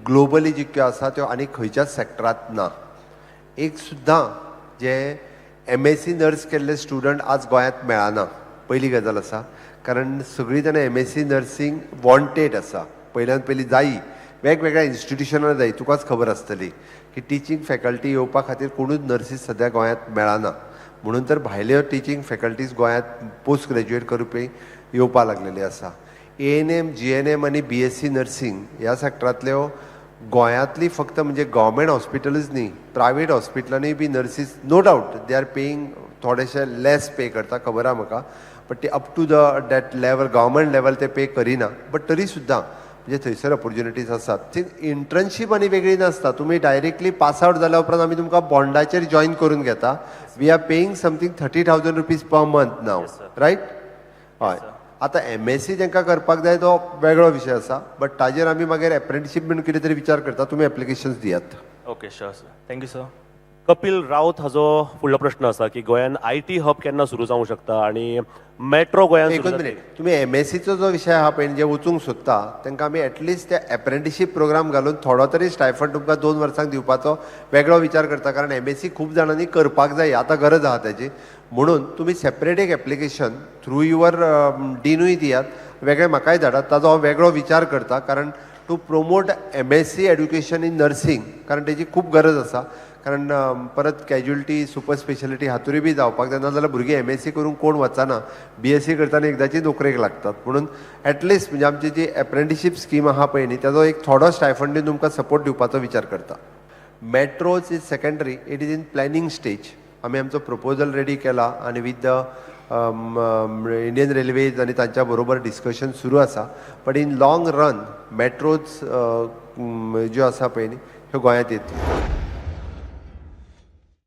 Globally जितक्यो आसा त्यो आनी खंयच्याच सेक्टरांत ना. एक सुद्दां जे MSc नर्स केल्ले स्टुडंट आज गोंयांत मेळना. पयली गजाल आसा, कारण सगळीं जाणां MSc नर्सिंग वॉन्टेड आसा. पयल्यान पयली जायी वेगवेगळ्या इन्स्टिट्युशनां जायी. तुकाच खबर आसतली की टीचिंग फॅकल्टी येवपा खातीर कोणूच नर्सीस सद्या गोंयांत मेळना. म्हणून तर भायल्यो टीचिंग फॅकल्टीज गोंयांत पोस्ट ग्रॅज्युएट करूपय येवपा लागलेली आसा. ANM, GNM आनी BSc नर्सिंग ह्या सेक्टरांतल्यो गोंयांतली फक्त म्हणजे गव्हर्मेंट हॉस्पिटलूच न्ही, प्रायवेट हॉस्पिटलांनी बी nurses no doubt they are paying थोडेशे लेस पे करता, खबर आहा म्हाका. बट ते up to that level government level ते पे करिना. बट तरी सुद्दां म्हणजे थंयसर ऑपॉर्च्युनिटीज आसात. थंय इंटर्नशीप आनी वेगळी नासता. तुमी डायरेक्टली पास आवट जाल्या उपरांत आमी तुमकां बॉन्डाचेर जॉइन करून घेता. We are paying something 30,000 rupees per month नाव, रायट? हय. आतां MSc जेंकां करपाक जाय तो वेगळो विशय आसा. बट ताजेर आमी मागीर एप्रेंटिशीप म्हणून कितें तरी विचार करता. तुमी एप्लिकेशन्स दियात. Okay, sure sir. Thank you sir. Kapil Rawat हाजो फुडलो प्रश्न आसा की गोंयान IT हब केन्ना सुरू जावंक शकता आणि मेट्रो गोंयान एकूच मिनिट. तुमी MScचो जो विशय आहा पळय जे वचूंक सोदता तांकां आमी एटलिस्ट ते एप्रेंटिशीप प्रोग्राम घालून थोडो तरी स्टायफंड तुमकां 2 वर्सांक दिवपाचो वेगळो विचार करता. कारण MSc खूब जाणांनी करपाक जाय, आतां गरज आहा ताची. म्हणून तुमी सेपरेट एक एप्लिकेशन थ्रू युअर डीनूय दियात, वेगळे म्हाकाय धाडात. ताजो हांव वेगळो विचार करता. कारण to promote MSc education in nursing, कारण ताची खूब गरज आसा. कारण परत कॅज्युअलिटी सुपर स्पेशलिटी हातूंय बी जावपाक जाय. नाजाल्यार भुरगीं MSc करून कोण वचना, BSc करतना एकदांची नोकरेक लागतात. म्हणून एटलिस्ट म्हणजे आमची जी एप्रेंटिशीप स्कीम आहा पळय न्ही ताजो एक थोडो स्टायफंड दिवन तुमकां सपोर्ट दिवपाचो विचार करता. Metros is secondary, it is in planning stage. आमी आमचो प्रपोजल रेडी केला आनी वीथ द इंडियन रेल्वेज आनी तांच्या बरोबर डिस्कशन सुरू आसा. But in long run metros ज्यो आसा पळय न्ही ह्यो गोंयांत येतल्यो.